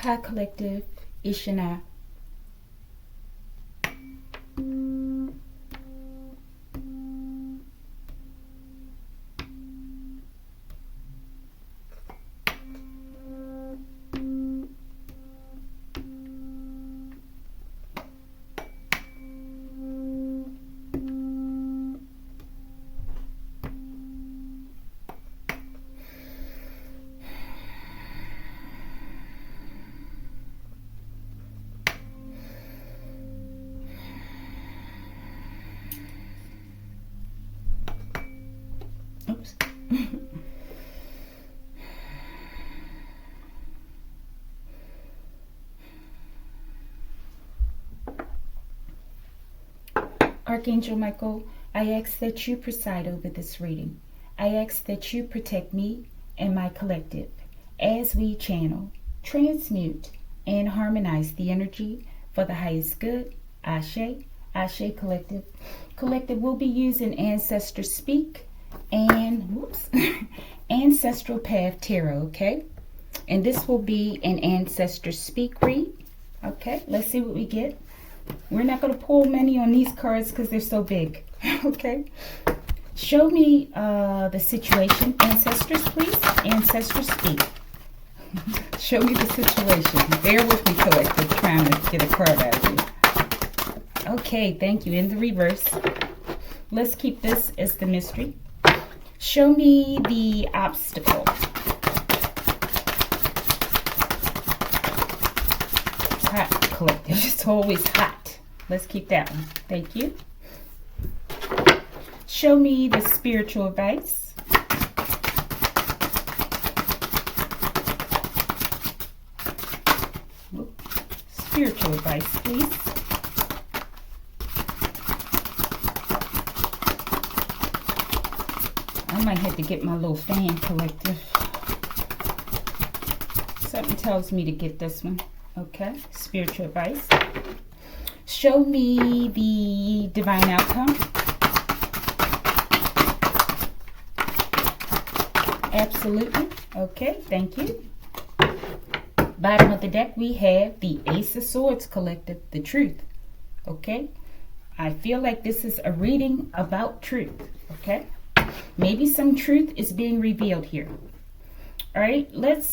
Hi, Collective. Ishana. Oops. Archangel Michael, I ask that you preside over this reading. I ask that you protect me and my collective as we channel, transmute, and harmonize the energy for the highest good. Ashe, Ashe Collective. Collective will be using Ancestor Speak and Ancestral Path Tarot, okay? And this will be an Ancestor Speak read. Okay, let's see what we get. We're not going to pull many on these cards because they're so big. Okay. Show me the situation. Ancestors, please. Ancestors, speak. Show me the situation. Bear with me, Collective, trying to get a card out of you. Okay, thank you. In the reverse. Let's keep this as the mystery. Show me the obstacle. Hot, Collective. It's always hot. Let's keep that one. Thank you. Show me the spiritual advice. Spiritual advice, please. I might have to get my little fan, Collective. Something tells me to get this one. Okay, spiritual advice. Show me the divine outcome. Absolutely. Okay, thank you. Bottom of the deck, we have the Ace of Swords, Collective, the truth. Okay, I feel like this is a reading about truth. Okay, maybe some truth is being revealed here. All right, let's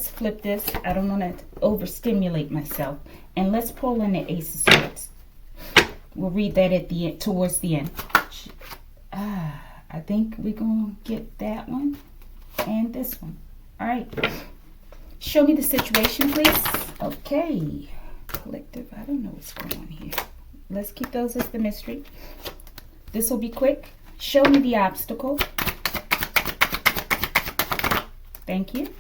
flip this. I don't want to overstimulate myself. And let's pull in the Ace of Swords. We'll read that at the end, towards the end. I think we're going to get that one and this one. All right. Show me the situation, please. Okay. Collective, I don't know what's going on here. Let's keep those as the mystery. This will be quick. Show me the obstacle. Thank you.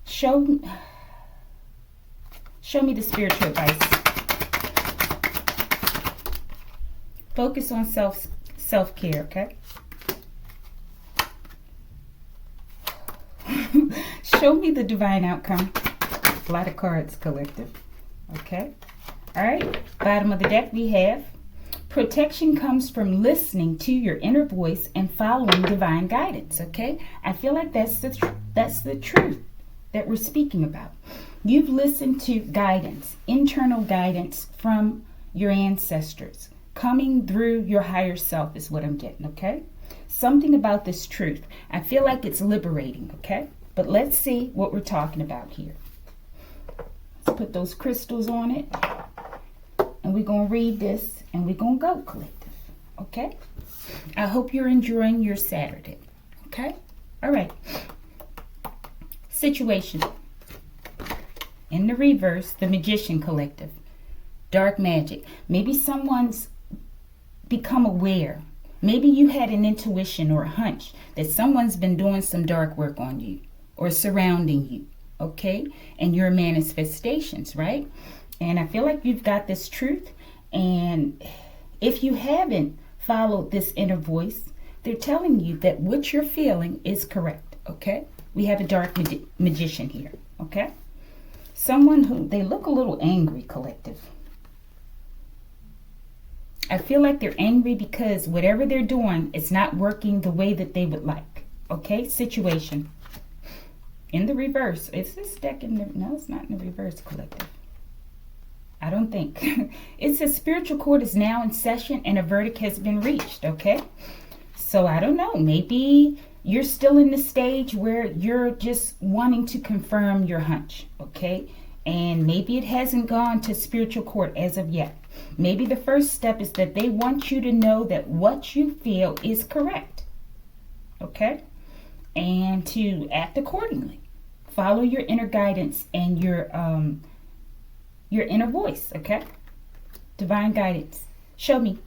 Show me the spiritual advice. Focus on self-care, okay? Show me the divine outcome. A lot of cards, Collective. Okay? All right. Bottom of the deck, we have protection comes from listening to your inner voice and following divine guidance, okay? I feel like that's the truth that we're speaking about. You've listened to guidance, internal guidance from your ancestors. Coming through your higher self is what I'm getting, okay? Something about this truth. I feel like it's liberating, okay? But let's see what we're talking about here. Let's put those crystals on it. And we're going to read this and we're going to go, Collective, okay? I hope you're enjoying your Saturday, okay? All right. Situation. In the reverse, the Magician, Collective. Dark magic. Maybe someone's become aware. Maybe you had an intuition or a hunch that someone's been doing some dark work on you or surrounding you, okay? And your manifestations, right? And I feel like you've got this truth. And if you haven't followed this inner voice, they're telling you that what you're feeling is correct, okay? We have a dark magician here, okay? Someone who, they look a little angry, Collective. I feel like they're angry because whatever they're doing is not working the way that they would like, okay? Situation. In the reverse. Is this deck in the... No, it's not in the reverse, collective. I don't think. It says spiritual court is now in session and a verdict has been reached, okay? So I don't know. Maybe you're still in the stage where you're just wanting to confirm your hunch, okay? And maybe it hasn't gone to spiritual court as of yet. Maybe the first step is that they want you to know that what you feel is correct, okay? And to act accordingly. Follow your inner guidance and your inner voice, okay? Divine guidance. Show me.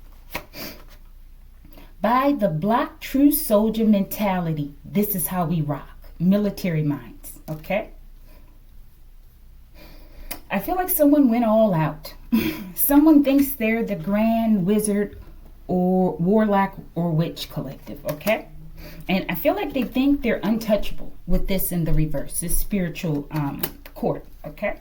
By the Black true soldier mentality, this is how we rock. Military minds, okay? I feel like someone went all out. Someone thinks they're the grand wizard or warlock or witch, collective, okay? And I feel like they think they're untouchable with this in the reverse, this spiritual court, okay?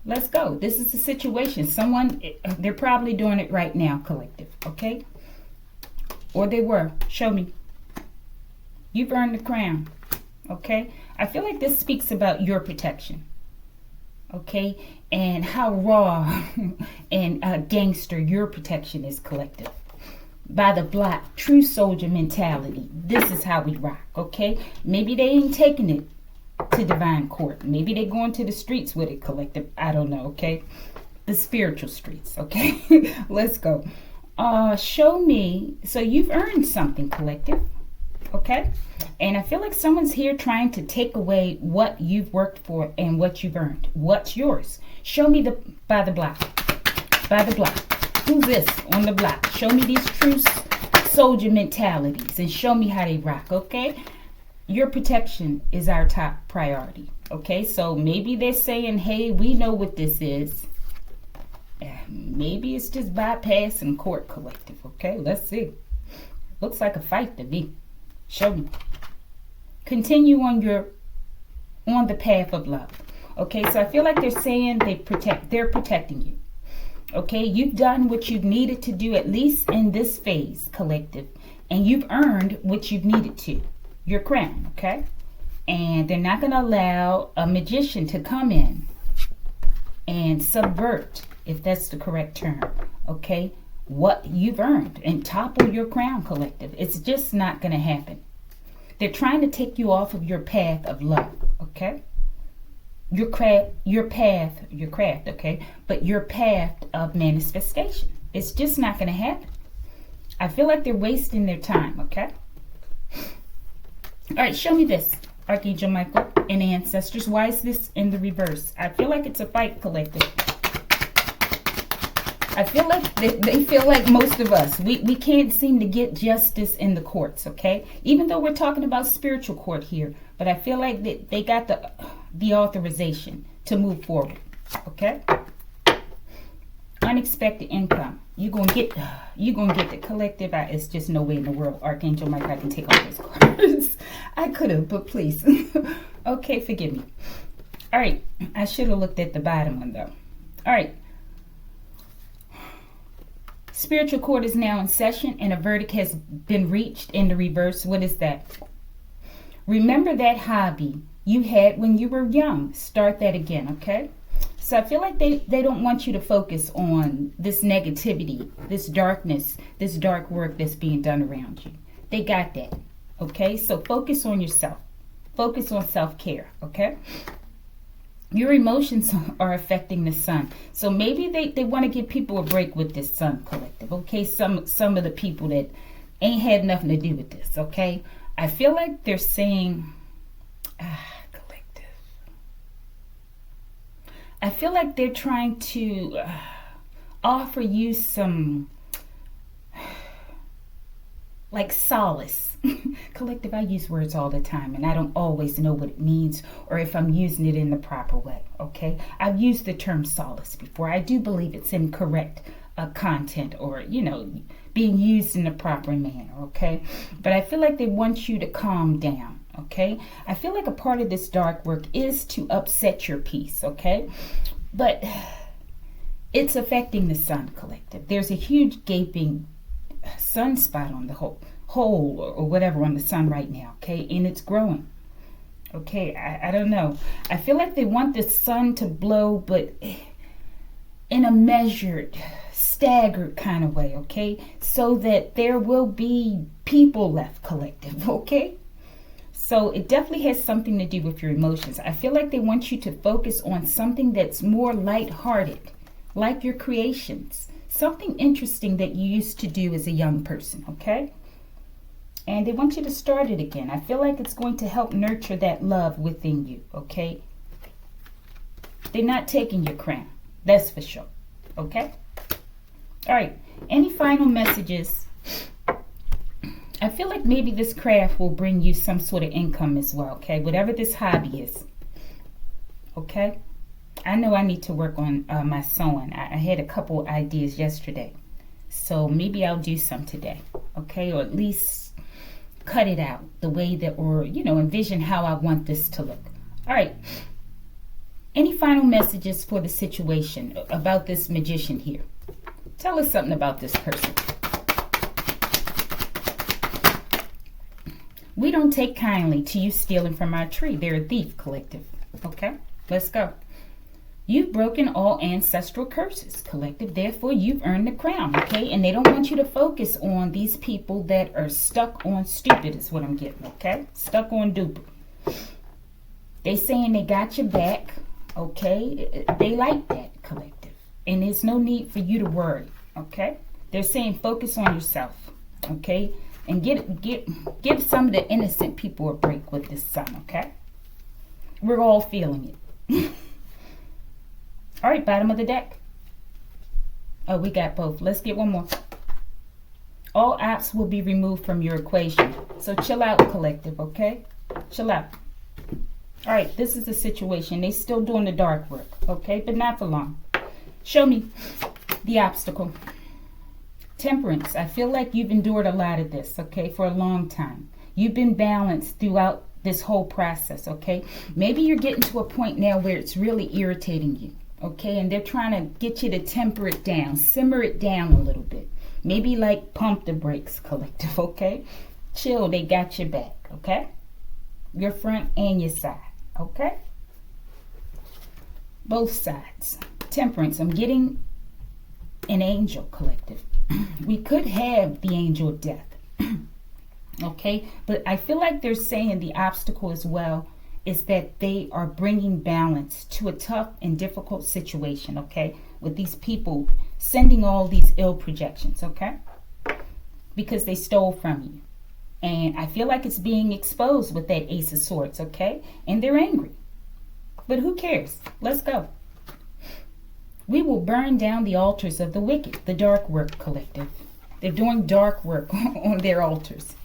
Let's go. This is the situation. Someone, they're probably doing it right now, collective, okay? Or they were. Show me. You've earned the crown, okay? I feel like this speaks about your protection, okay? And how raw and gangster your protection is, collective. By the Black true soldier mentality, this is how we rock, okay? Maybe they ain't taking it to divine court. Maybe they going to the streets with it, collective. I don't know, okay? The spiritual streets, okay? Let's go. Show me. So you've earned something, collective, okay? And I feel like someone's here trying to take away what you've worked for and what you've earned. What's yours? Show me by the Black. By the Black. Who's this on the Black? Show me these true soldier mentalities and show me how they rock, okay? Your protection is our top priority, okay? So maybe they're saying, hey, we know what this is. Maybe it's just bypassing court, collective, okay? Let's see. Looks like a fight to me. Show me. Continue on the path of love, okay? So I feel like they're saying they're protecting you. Okay, you've done what you've needed to do, at least in this phase, collective. And you've earned what you've needed to. Your crown, okay? And they're not going to allow a magician to come in and subvert, if that's the correct term, okay, what you've earned and topple your crown, collective. It's just not going to happen. They're trying to take you off of your path of love, okay? Your path, okay? But your path of manifestation. It's just not going to happen. I feel like they're wasting their time, okay? All right, show me this, Archangel Michael and ancestors. Why is this in the reverse? I feel like it's a fight, collective. I feel like they feel like most of us. We can't seem to get justice in the courts, okay? Even though we're talking about spiritual court here. But I feel like they got the authorization to move forward, okay? Unexpected income. You're gonna get the collective. It's just no way in the world, Archangel Mike, I can take all those cards. I could have, but please. Okay, forgive me. All right, I should have looked at the bottom one though. All right. Spiritual court is now in session and a verdict has been reached in the reverse. What is that? Remember that hobby you had when you were young. Start that again, okay? So I feel like they don't want you to focus on this negativity, this darkness, this dark work that's being done around you. They got that, okay? So focus on yourself. Focus on self-care, okay? Your emotions are affecting the sun. So maybe they want to give people a break with this sun, collective, okay? Some of the people that ain't had nothing to do with this, okay? I feel like they're saying, collective. I feel like they're trying to offer you some, like, solace. Collective, I use words all the time, and I don't always know what it means or if I'm using it in the proper way, okay? I've used the term solace before. I do believe it's in correct content or, being used in the proper manner, okay? But I feel like they want you to calm down, okay? I feel like a part of this dark work is to upset your peace, okay? But it's affecting the sun, collective. There's a huge gaping sunspot on the hole or whatever on the sun right now, okay? And it's growing. Okay, I don't know. I feel like they want the sun to blow, but in a measured, staggered kind of way, okay? So that there will be people left, collective, okay? So it definitely has something to do with your emotions. I feel like they want you to focus on something that's more lighthearted, like your creations, something interesting that you used to do as a young person, okay? And they want you to start it again. I feel like it's going to help nurture that love within you, okay? They're not taking your crown. That's for sure, okay? All right, any final messages? I feel like maybe this craft will bring you some sort of income as well, okay? Whatever this hobby is, okay? I know I need to work on my sewing. I had a couple ideas yesterday. So maybe I'll do some today, okay? Or at least cut it out the way that, or, envision how I want this to look. All right. Any final messages for the situation about this magician here? Tell us something about this person. We don't take kindly to you stealing from our tree. They're a thief, collective. Okay, let's go. You've broken all ancestral curses, collective. Therefore, you've earned the crown, okay? And they don't want you to focus on these people that are stuck on stupid is what I'm getting, okay? Stuck on duper. They saying they got your back, okay? They like that, collective. And there's no need for you to worry, okay? They're saying focus on yourself, okay? And give some of the innocent people a break with this sun, okay? We're all feeling it. All right, bottom of the deck. Oh, we got both. Let's get one more. All apps will be removed from your equation. So chill out, collective, okay? Chill out. All right, this is the situation. They still doing the dark work, okay? But not for long. Show me the obstacle. Temperance. I feel like you've endured a lot of this, okay, for a long time. You've been balanced throughout this whole process, okay? Maybe you're getting to a point now where it's really irritating you. Okay, and they're trying to get you to temper it down, simmer it down a little bit. Maybe like pump the brakes, collective, okay? Chill, they got your back, okay? Your front and your side, okay? Both sides. Temperance, I'm getting an angel, collective. We could have the angel of death, okay? But I feel like they're saying the obstacle as well is that they are bringing balance to a tough and difficult situation, okay? With these people sending all these ill projections, okay? Because they stole from you. And I feel like it's being exposed with that Ace of Swords, okay? And they're angry. But who cares? Let's go. We will burn down the altars of the wicked, the dark work, collective. They're doing dark work on their altars.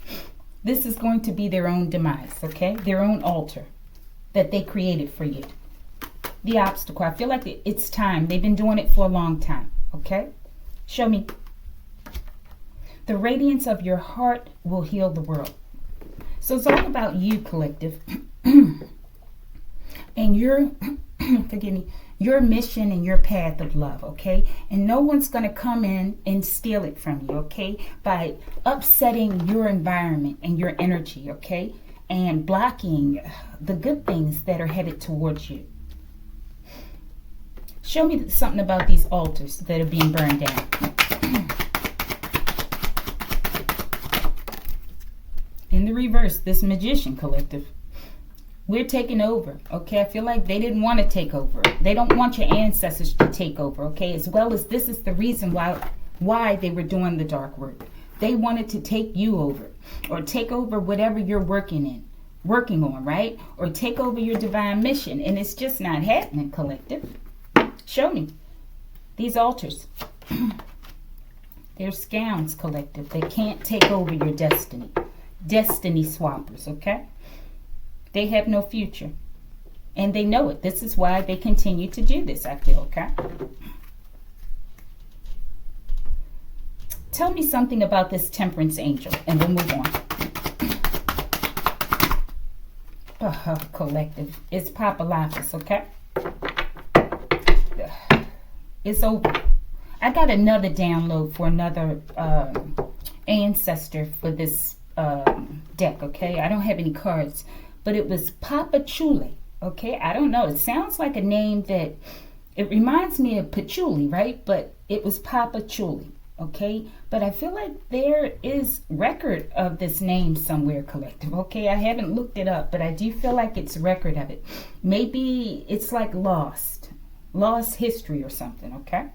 This is going to be their own demise, okay? Their own altar that they created for you. The obstacle. I feel like it's time. They've been doing it for a long time. Okay? Show me. The radiance of your heart will heal the world. So it's all about you, collective. And your, forgive me, your mission and your path of love, okay? And no one's going to come in and steal it from you, okay? By upsetting your environment and your energy, okay? And blocking the good things that are headed towards you. Show me something about these altars that are being burned down. In the reverse, this magician, collective. We're taking over, okay? I feel like they didn't want to take over. They don't want your ancestors to take over, okay? As well as this is the reason why they were doing the dark work. They wanted to take you over, or take over whatever you're working on, right? Or take over your divine mission, and it's just not happening, collective. Show me these altars. They're scams, collective. They can't take over your destiny. Destiny swappers, okay? They have no future, and they know it. This is why they continue to do this, I feel, okay? Tell me something about this temperance angel, and we'll move on. Collective. It's Papalapis, okay? It's over. I got another download for another ancestor for this deck, okay? I don't have any cards, but it was Papa Chule. Okay, I don't know. It sounds like a name that it reminds me of patchouli, right? But it was Papa Chule. Okay, but I feel like there is record of this name somewhere, collective. Okay, I haven't looked it up, but I do feel like it's record of it. Maybe it's like lost history or something. Okay,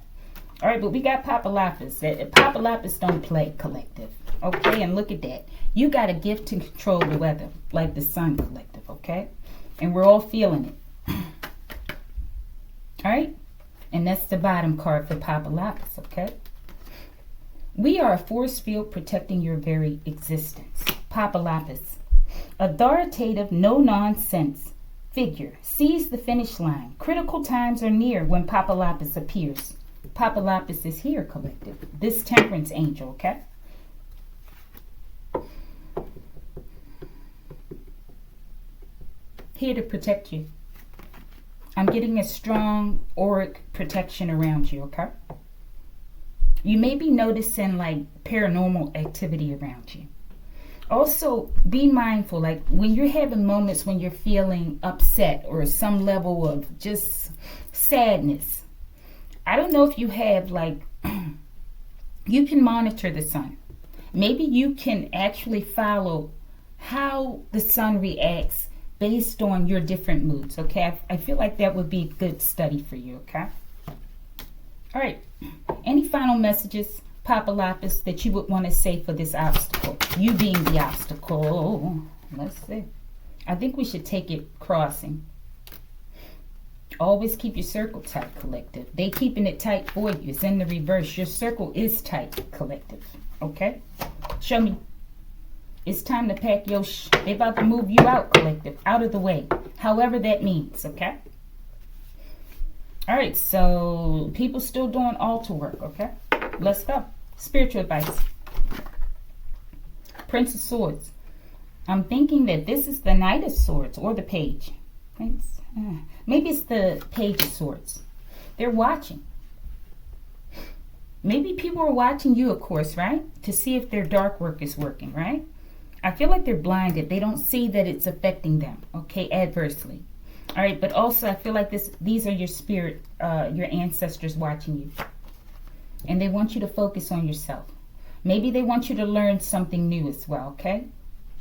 all right, but we got Papa Lapis. Papa Lapis don't play, collective. Okay, and look at that. You got a gift to control the weather, like the sun, collective. Okay, and we're all feeling it. All right, and that's the bottom card for Papa Lapis. Okay. We are a force field protecting your very existence. Papa Lapis. Authoritative, no-nonsense figure sees the finish line. Critical times are near when Papa Lapis appears. Papa Lapis is here, collective. This temperance angel, okay? Here to protect you. I'm getting a strong auric protection around you, okay? You may be noticing like paranormal activity around you. Also, be mindful, like when you're having moments when you're feeling upset or some level of just sadness. I don't know if you have like, you can monitor the sun. Maybe you can actually follow how the sun reacts based on your different moods, okay? I feel like that would be a good study for you, okay? All right. Any final messages, Papa Lapis, that you would want to say for this obstacle? You being the obstacle. Let's see. I think we should take it crossing. Always keep your circle tight, collective. They keeping it tight for you. It's in the reverse. Your circle is tight, collective. Okay? Show me. It's time to pack your they about to move you out, collective. Out of the way. However that means, okay? All right, so people still doing altar work, okay? Let's go. Spiritual advice. Prince of Swords. I'm thinking that this is the Knight of Swords or the Page. Prince. Maybe it's the Page of Swords. They're watching. Maybe people are watching you, of course, right? To see if their dark work is working, right? I feel like they're blinded. They don't see that it's affecting them, okay, adversely. All right, but also I feel like these are your spirit, your ancestors watching you. And they want you to focus on yourself. Maybe they want you to learn something new as well, okay?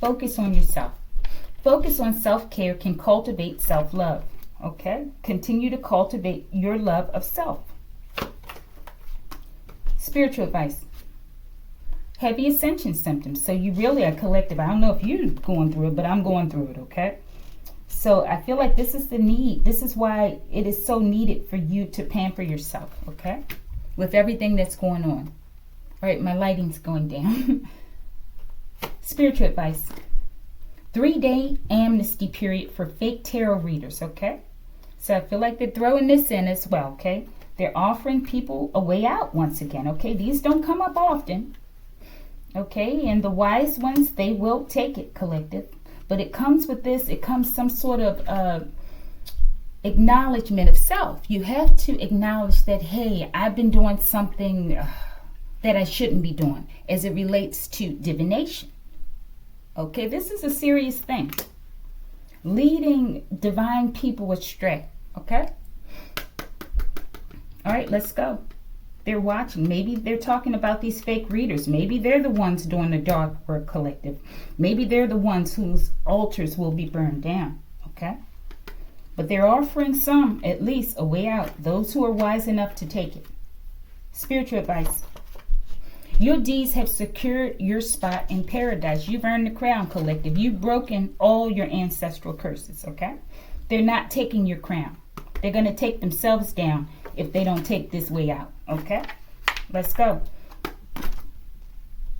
Focus on yourself. Focus on self-care can cultivate self-love, okay? Continue to cultivate your love of self. Spiritual advice. Heavy ascension symptoms. So you really are collective. I don't know if you're going through it, but I'm going through it, okay? So I feel like this is the need. This is why it is so needed for you to pamper yourself, okay? With everything that's going on. All right, my lighting's going down. Spiritual advice. 3-day amnesty period for fake tarot readers, okay? So I feel like they're throwing this in as well, okay? They're offering people a way out once again, okay? These don't come up often, okay? And the wise ones, they will take it, collective. But it comes with this, it comes some sort of acknowledgement of self. You have to acknowledge that, hey, I've been doing something that I shouldn't be doing as it relates to divination. Okay, this is a serious thing. Leading divine people astray, okay? All right, let's go. They're watching. Maybe they're talking about these fake readers. Maybe they're the ones doing the dark work, collective. Maybe they're the ones whose altars will be burned down, okay? But they're offering some, at least, a way out. Those who are wise enough to take it. Spiritual advice. Your deeds have secured your spot in paradise. You've earned the crown, collective. You've broken all your ancestral curses, okay? They're not taking your crown. They're going to take themselves down if they don't take this way out, okay? Let's go.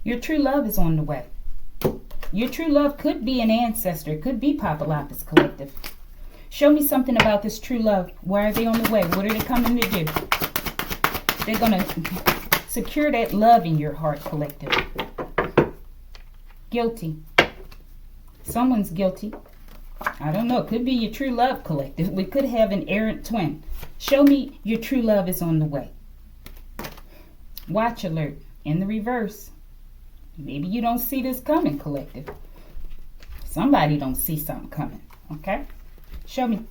Your true love is on the way. Your true love could be an ancestor. It could be Papa Lapis, collective. Show me something about this true love. Why are they on the way? What are they coming to do? They're going to secure that love in your heart, collective. Guilty. Someone's guilty. I don't know. It could be your true love, collective. We could have an errant twin. Show me your true love is on the way. Watch alert. In the reverse. Maybe you don't see this coming, collective. Somebody don't see something coming. Okay? Show me.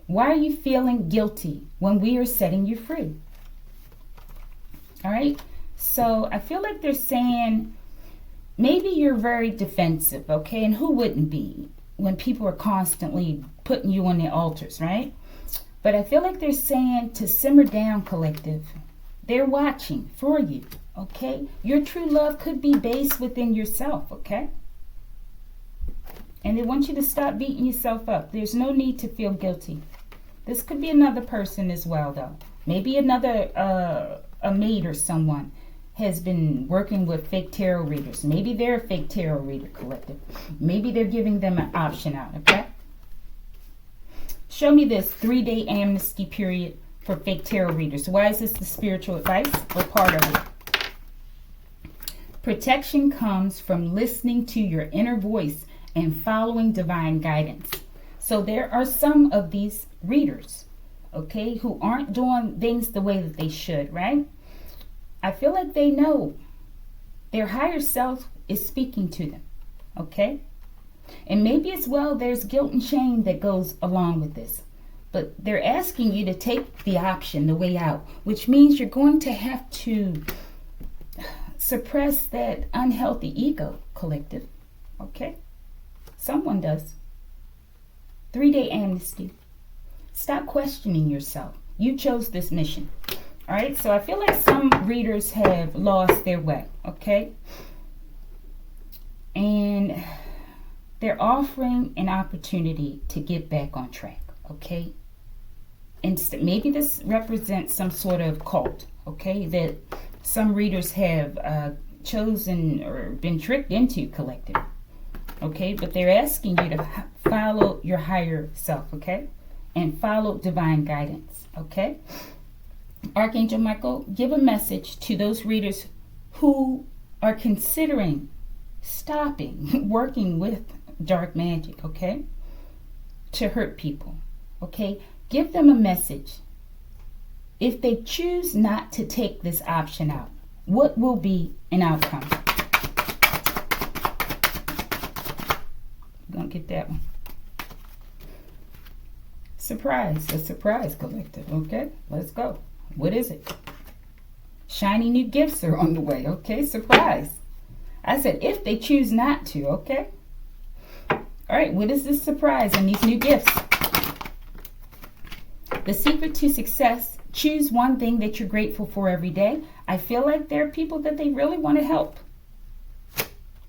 Why are you feeling guilty when we are setting you free? All right? So I feel like they're saying maybe you're very defensive, okay? And who wouldn't be when people are constantly putting you on their altars, right? But I feel like they're saying to simmer down, collective. They're watching for you, okay? Your true love could be based within yourself, okay? And they want you to stop beating yourself up. There's no need to feel guilty. This could be another person as well, though. Maybe another, a maid or someone has been working with fake tarot readers. Maybe they're a fake tarot reader, collective. Maybe they're giving them an option out, okay? Show me this 3-day amnesty period for fake tarot readers. Why is this the spiritual advice or part of it? Protection comes from listening to your inner voice and following divine guidance. So there are some of these readers, okay, who aren't doing things the way that they should, right? I feel like they know their higher self is speaking to them, okay? And maybe as well there's guilt and shame that goes along with this. But they're asking you to take the option, the way out, which means you're going to have to suppress that unhealthy ego, collective, okay? Someone does. 3-day amnesty. Stop questioning yourself. You chose this mission. All right, so I feel like some readers have lost their way, okay? And they're offering an opportunity to get back on track, okay? And maybe this represents some sort of cult, okay, that some readers have chosen or been tricked into, collective, okay? But they're asking you to follow your higher self, okay? And follow divine guidance, okay? Archangel Michael, give a message to those readers who are considering stopping working with dark magic, okay? To hurt people, okay? Give them a message. If they choose not to take this option out, what will be an outcome? I'm gonna get that one. Surprise, a surprise, collective, okay? Let's go. What is it? Shiny new gifts are on the way, okay? Surprise. I said if they choose not to, okay? All right, what is this surprise and these new gifts? The secret to success, choose one thing that you're grateful for every day. I feel like there are people that they really want to help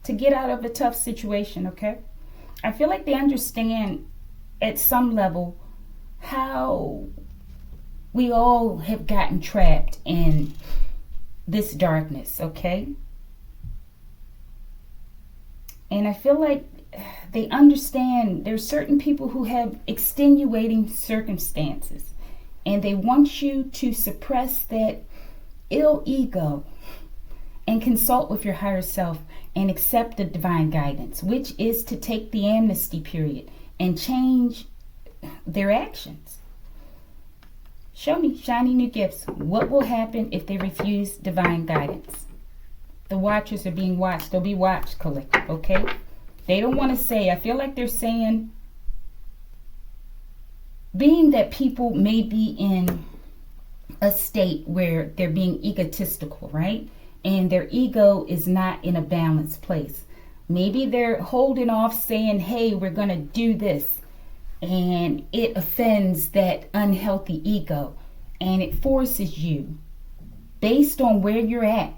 to get out of a tough situation, okay? I feel like they understand at some level how we all have gotten trapped in this darkness, okay? And I feel like they understand there's certain people who have extenuating circumstances and they want you to suppress that ill ego and consult with your higher self and accept the divine guidance, which is to take the amnesty period and change their actions. Show me shiny new gifts. What will happen if they refuse divine guidance? The watchers are being watched. They'll be watched, collective, okay? They don't want to say, I feel like they're saying, being that people may be in a state where they're being egotistical, right? And their ego is not in a balanced place. Maybe they're holding off saying, hey, we're going to do this. And it offends that unhealthy ego. And it forces you, based on where you're at,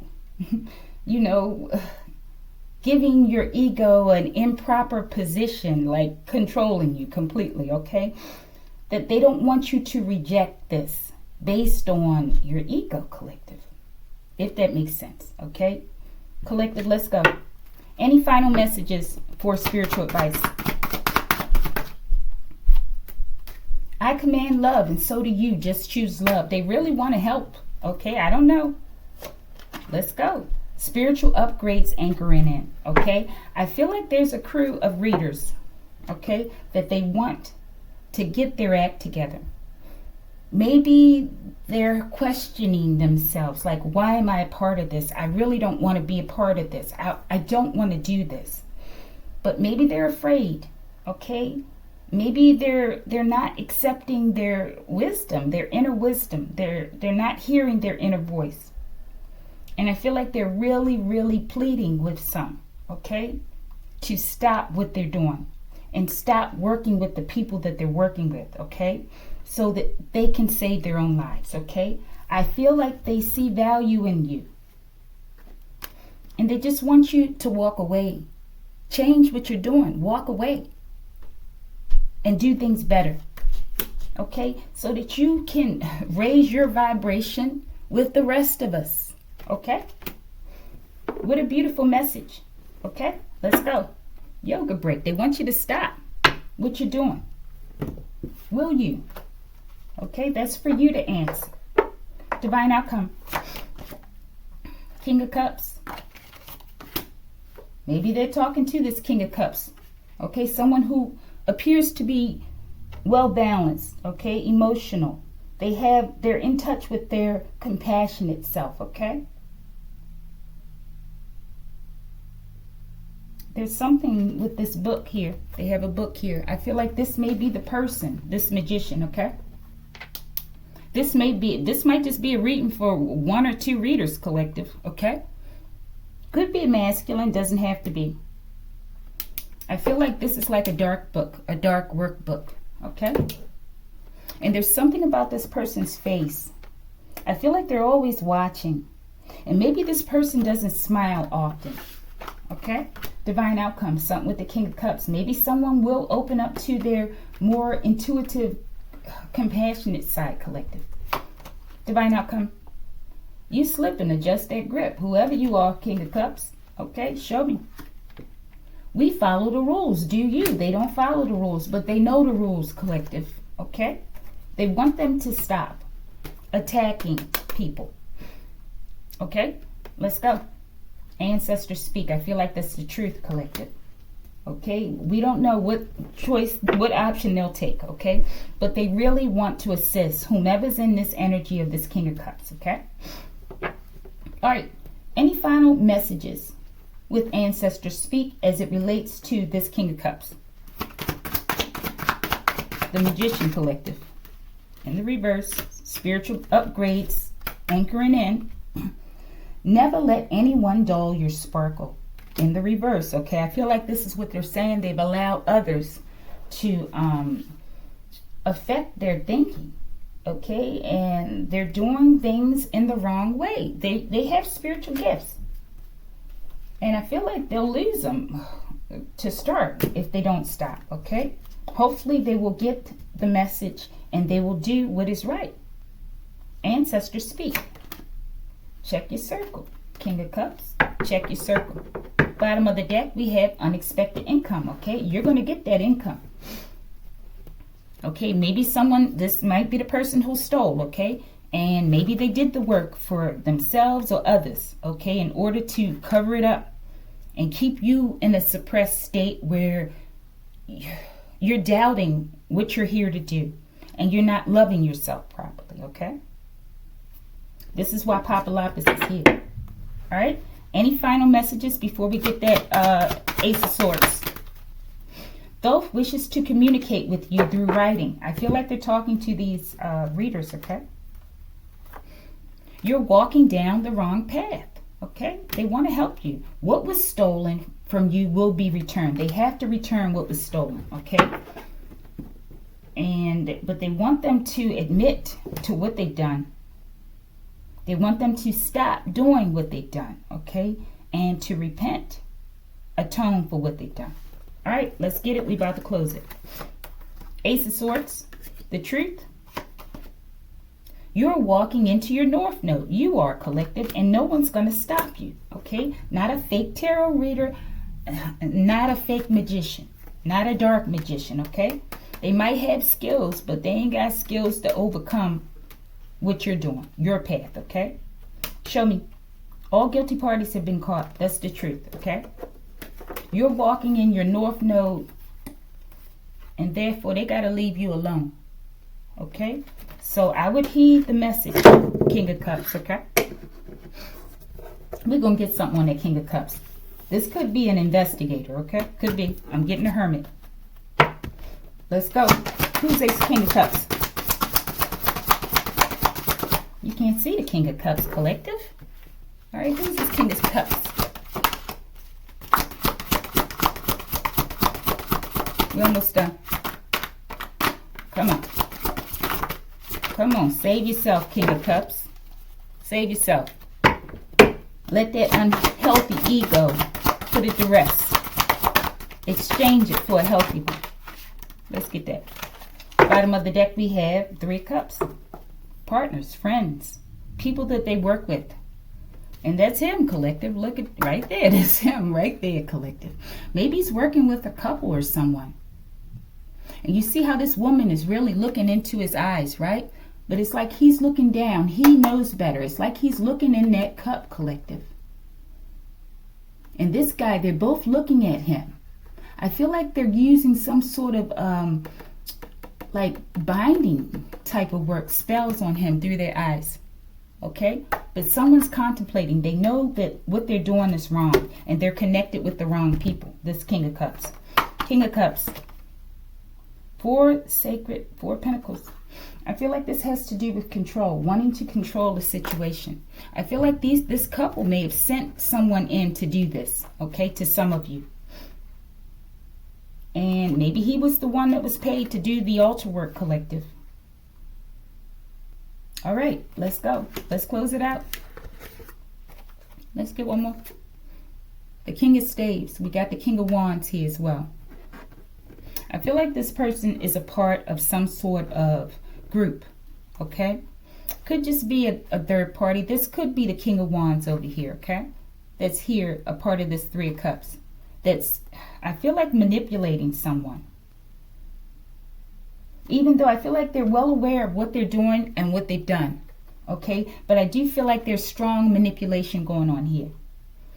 you know, giving your ego an improper position, like controlling you completely, okay? That they don't want you to reject this based on your ego, collective. If that makes sense, okay? Collective, let's go. Any final messages for spiritual advice? I command love, and so do you. Just choose love. They really want to help, okay? I don't know. Let's go. Spiritual upgrades anchoring in, okay? I feel like there's a crew of readers, okay, that they want to get their act together. Maybe they're questioning themselves, like, why am I a part of this? I really don't want to be a part of this. I don't want to do this. but maybe they're afraid, okay? Maybe they're not accepting their wisdom, their inner wisdom. They're not hearing their inner voice. And I feel like they're really, really pleading with some, okay, to stop what they're doing and stop working with the people that they're working with, okay, so that they can save their own lives, okay? I feel like they see value in you. And they just want you to walk away. Change what you're doing. Walk away. And do things better. Okay? So that you can raise your vibration with the rest of us. Okay? What a beautiful message. Okay? Let's go. Yoga break. They want you to stop what you're doing. Will you? Okay? That's for you to answer. Divine outcome. King of Cups. Maybe they're talking to this King of Cups. Okay, someone who appears to be well balanced, okay, emotional. They're in touch with their compassionate self, okay? There's something with this book here. They have a book here. I feel like this may be the person, this magician, okay? This might just be a reading for 1 or 2 readers collective, okay? Could be masculine, doesn't have to be. I feel like this is like a dark book, a dark workbook, okay? And there's something about this person's face. I feel like they're always watching. And maybe this person doesn't smile often, okay? Divine outcome, something with the King of Cups. Maybe someone will open up to their more intuitive, compassionate side collective. Divine outcome. You slip and adjust that grip. Whoever you are, King of Cups. Okay, show me. We follow the rules. Do you? They don't follow the rules, but they know the rules, collective. Okay? They want them to stop attacking people. Okay? Let's go. Ancestors speak. I feel like that's the truth, collective. Okay? We don't know what option they'll take, okay? But they really want to assist whomever's in this energy of this King of Cups, okay? All right. Any final messages with Ancestors Speak as it relates to this King of Cups? The Magician collective. In the reverse, spiritual upgrades, anchoring in. Never let anyone dull your sparkle. In the reverse, okay? I feel like this is what they're saying. They've allowed others to affect their thinking, okay? And they're doing things in the wrong way. They have spiritual gifts. And I feel like they'll lose them to start if they don't stop, okay? Hopefully they will get the message and they will do what is right. Ancestors speak. Check your circle. King of Cups, check your circle. Bottom of the deck, we have unexpected income, okay? You're going to get that income. Okay, maybe this might be the person who stole, okay? And maybe they did the work for themselves or others, okay, in order to cover it up and keep you in a suppressed state where you're doubting what you're here to do and you're not loving yourself properly, okay? This is why Papa Lapis is here. All right? Any final messages before we get that Ace of Swords? Thoth wishes to communicate with you through writing. I feel like they're talking to these readers, okay? You're walking down the wrong path, okay? They want to help you. What was stolen from you will be returned. They have to return what was stolen, okay? But they want them to admit to what they've done. They want them to stop doing what they've done, okay? And to repent, atone for what they've done. All right, let's get it. We're about to close it. Ace of Swords, the truth. You're walking into your North Node. You are collective, and no one's going to stop you, okay? Not a fake tarot reader, not a fake magician, not a dark magician, okay? They might have skills, but they ain't got skills to overcome what you're doing, your path, okay? Show me. All guilty parties have been caught. That's the truth, okay? You're walking in your North Node, and therefore they got to leave you alone, okay? So I would heed the message, King of Cups, okay? We're going to get something on that King of Cups. This could be an investigator, okay? Could be. I'm getting a Hermit. Let's go. Who's this King of Cups? You can't see the King of Cups, collective. All right, who's this King of Cups? We're almost done. Come on. Come on, save yourself, King of Cups. Save yourself. Let that unhealthy ego put it to rest. Exchange it for a healthy one. Let's get that. Bottom of the deck we have 3 cups. Partners, friends, people that they work with. And that's him, collective. Look at right there. That's him right there, collective. Maybe he's working with a couple or someone. And you see how this woman is really looking into his eyes, right? But it's like he's looking down. He knows better. It's like he's looking in that cup, collective. And this guy, they're both looking at him. I feel like they're using some sort of like binding type of work, spells on him through their eyes. Okay? But someone's contemplating. They know that what they're doing is wrong. And they're connected with the wrong people. This King of Cups. King of Cups. 4 Pentacles. I feel like this has to do with control, wanting to control the situation. I feel like this couple may have sent someone in to do this, okay, to some of you. And maybe he was the one that was paid to do the altar work, collective. All right, let's go. Let's close it out. Let's get one more. The King of Staves. We got the King of Wands here as well. I feel like this person is a part of some sort of group, okay? Could just be a third party. This could be the King of Wands over here, okay? That's here, a part of this 3 of Cups. That's, I feel like, manipulating someone. Even though I feel like they're well aware of what they're doing and what they've done, okay? But I do feel like there's strong manipulation going on here.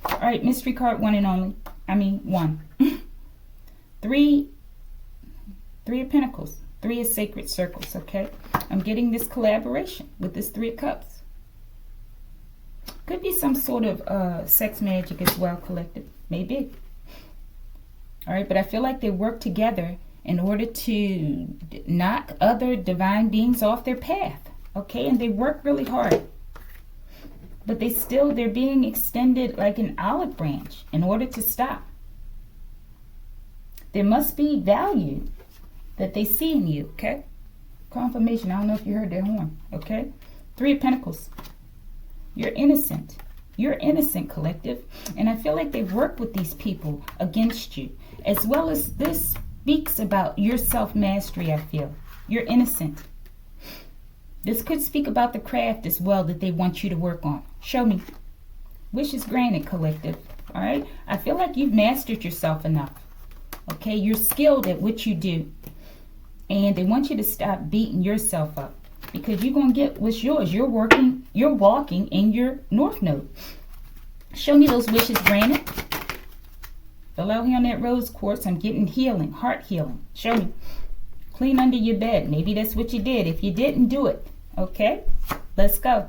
All right, mystery card 1 and only. I mean, 1. 3 of Pentacles. 3 of Sacred Circles, okay? I'm getting this collaboration with this 3 of Cups. Could be some sort of sex magic as well, collective. Maybe. All right, but I feel like they work together in order to knock other divine beings off their path, okay? And they work really hard. But they're being extended like an olive branch in order to stop. There must be value that they see in you, okay? Confirmation. I don't know if you heard that horn, okay? 3 of Pentacles. You're innocent. You're innocent, collective. And I feel like they work with these people against you. As well as this speaks about your self-mastery, I feel. You're innocent. This could speak about the craft as well that they want you to work on. Show me. Wishes granted, collective. All right? I feel like you've mastered yourself enough. Okay? You're skilled at what you do. And they want you to stop beating yourself up. Because you're going to get what's yours. You're walking in your North Node. Show me those wishes granted. Below here on that rose quartz, I'm getting healing, heart healing. Show me. Clean under your bed. Maybe that's what you did. If you didn't, do it. Okay? Let's go.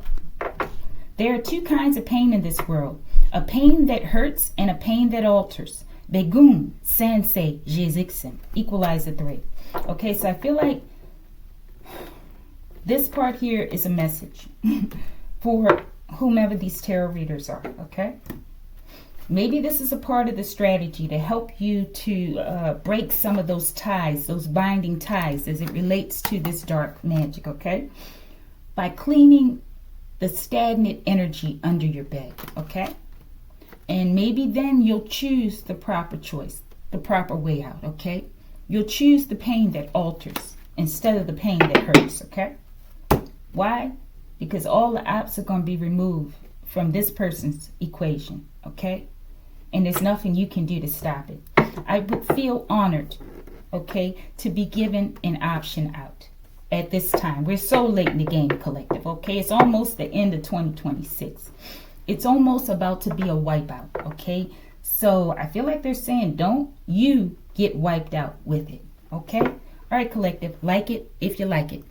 There are 2 kinds of pain in this world. A pain that hurts and a pain that alters. Begum, Sansei, Jizixin. Equalizer 3. Okay, so I feel like this part here is a message for whomever these tarot readers are, okay? Maybe this is a part of the strategy to help you to break some of those ties, those binding ties as it relates to this dark magic, okay? By cleaning the stagnant energy under your bed, okay? And maybe then you'll choose the proper choice, the proper way out, okay? You'll choose the pain that alters instead of the pain that hurts, okay? Why? Because all the ops are going to be removed from this person's equation, okay? And there's nothing you can do to stop it. I would feel honored, okay, to be given an option out at this time. We're so late in the game, collective, okay? It's almost the end of 2026. It's almost about to be a wipeout, okay? So I feel like they're saying, don't you get wiped out with it, okay? All right, collective, like it if you like it.